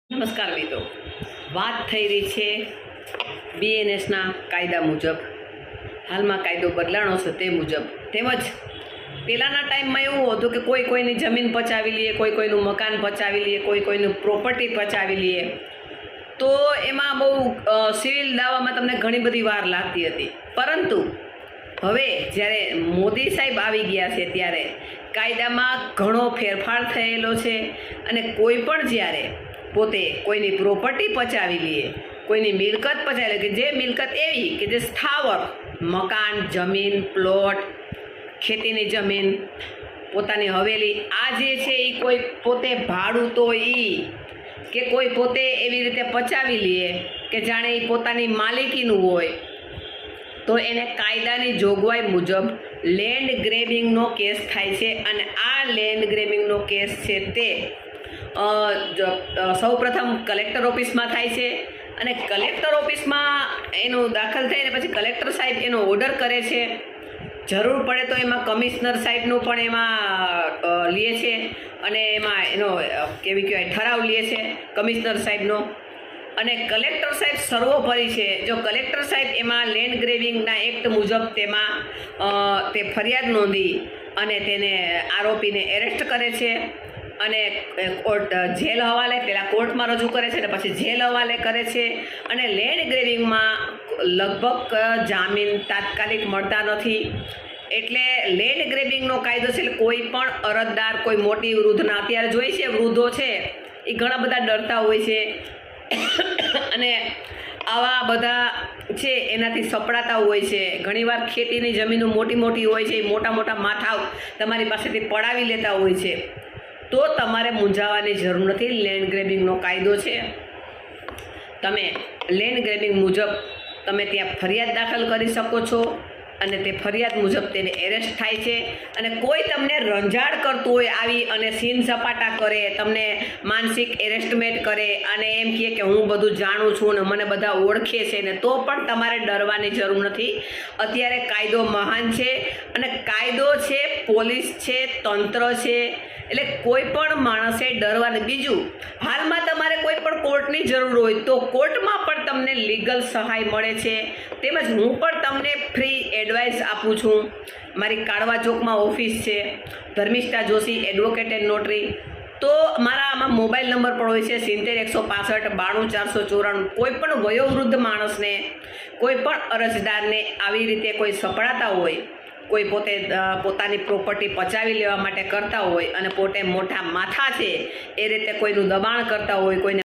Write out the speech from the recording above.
નમસ્કાર મિત્રો, વાત થઈ રહી છે બીએનએસના કાયદા મુજબ. હાલમાં કાયદો બદલાણો છે તે મુજબ. તેમજ પહેલાંના ટાઈમમાં એવું હતું કે કોઈ કોઈની જમીન પચાવી લઈએ, કોઈ કોઈનું મકાન પચાવી લઈએ, કોઈ કોઈનું પ્રોપર્ટી પચાવી લઈએ, તો એમાં બહુ સિવિલ દાવામાં તમને ઘણી બધી વાર લાગતી હતી. પરંતુ હવે જ્યારે મોદી સાહેબ આવી ગયા છે ત્યારે કાયદામાં ઘણો ફેરફાર થયેલો છે અને કોઈ પણ જ્યારે પોતે કોઈની પ્રોપર્ટી પચાવી લઈએ, કોઈની મિલકત પચાવી લે, કે જે મિલકત એવી કે જે સ્થાવર, મકાન, જમીન, પ્લોટ, ખેતીની જમીન, પોતાની હવેલી, આ જે છે એ કોઈ પોતે ભાડું તો કે કોઈ પોતે એવી રીતે પચાવી લઈએ કે જાણે એ પોતાની માલિકીનું હોય, તો એને કાયદાની જોગવાઈ મુજબ લેન્ડ ગ્રેબિંગનો કેસ થાય છે. અને આ લેન્ડ ગ્રેબિંગનો કેસ છે તે સૌપ્રથમ કલેક્ટર ઓફિસમાં થાય છે અને કલેક્ટર ઓફિસમાં એનું દાખલ થઈને પછી કલેક્ટર સાહેબ એનો ઓર્ડર કરે છે. જરૂર પડે તો એમાં કમિશનર સાહેબનું પણ એમાં લે છે અને એમાં એનો કેવી કહેવાય ઠરાવ લે છે કમિશનર સાહેબનો. અને કલેક્ટર સાહેબ સર્વોપરી છે. જો કલેક્ટર સાહેબ એમાં લેન્ડ ગ્રેબિંગના એક્ટ મુજબ તેમાં તે ફરિયાદ નોંધી અને તેને આરોપીને એરેસ્ટ કરે છે અને કોર્ટ જેલ હવાલે પહેલાં કોર્ટમાં રજૂ કરે છે અને પછી જેલ હવાલે કરે છે. અને લેન્ડ ગ્રેબિંગમાં લગભગ જામીન તાત્કાલિક મળતા નથી. એટલે લેન્ડ ગ્રેબિંગનો કાયદો છે કોઈ પણ અરજદાર, કોઈ મોટી વૃદ્ધના, અત્યારે જોઈ છે વૃદ્ધો છે એ ઘણા બધા ડરતા હોય છે અને આવા બધા છે એનાથી સપડાતા હોય છે. ઘણીવાર ખેતીની જમીનો મોટી મોટી હોય છે, એ મોટા મોટા માથાઓ તમારી પાસેથી પડાવી લેતા હોય છે. તો તમારે મૂંઝાવાની જરૂર નથી. લેન્ડ ગ્રેબિંગનો કાયદો છે. તમે લેન્ડ ગ્રેબિંગ મુજબ તમે ત્યાં ફરિયાદ દાખલ કરી શકો છો અને તે ફરિયાદ મુજબ તેને એરેસ્ટ થાય છે. અને કોઈ તમને રંજાડ કરતું હોય આવી અને સીન સપાટા કરે, તમને માનસિક એરેસ્ટમેન્ટ કરે અને એમ કહે કે હું બધું જાણું છું ને મને બધા ઓળખે છે ને, તો પણ તમારે ડરવાની જરૂર નથી. અત્યારે કાયદો મહાન છે અને કાયદો છે, પોલીસ છે, તંત્ર છે, એટલે કોઈ પણ માણસે ડરવાની. બીજું, હાલમાં તમારે કોઈ પણ કોર્ટની જરૂર હોય તો કોર્ટમાં પણ તમને લીગલ સહાય મળે છે. તેમજ હું પણ તમને ફ્રી એડવાઇસ આપું છું. મારી કાળવા ચોકમાં ઓફિસ છે, Dharmishtha Joshi advocate and notary. તો મારા આમાં મોબાઈલ નંબર પણ હોય છે 70-165-92-494. કોઈ પણ વયોવૃદ્ધ માણસને, કોઈ પણ અરજદારને આવી રીતે કોઈ સપડાતા હોય, કોઈ પોતે પોતાની પ્રોપર્ટી પચાવી લેવા માટે કરતા હોય અને પોતે મોટા માથા છે એ રીતે કોઈનું દબાણ કરતા હોય, કોઈને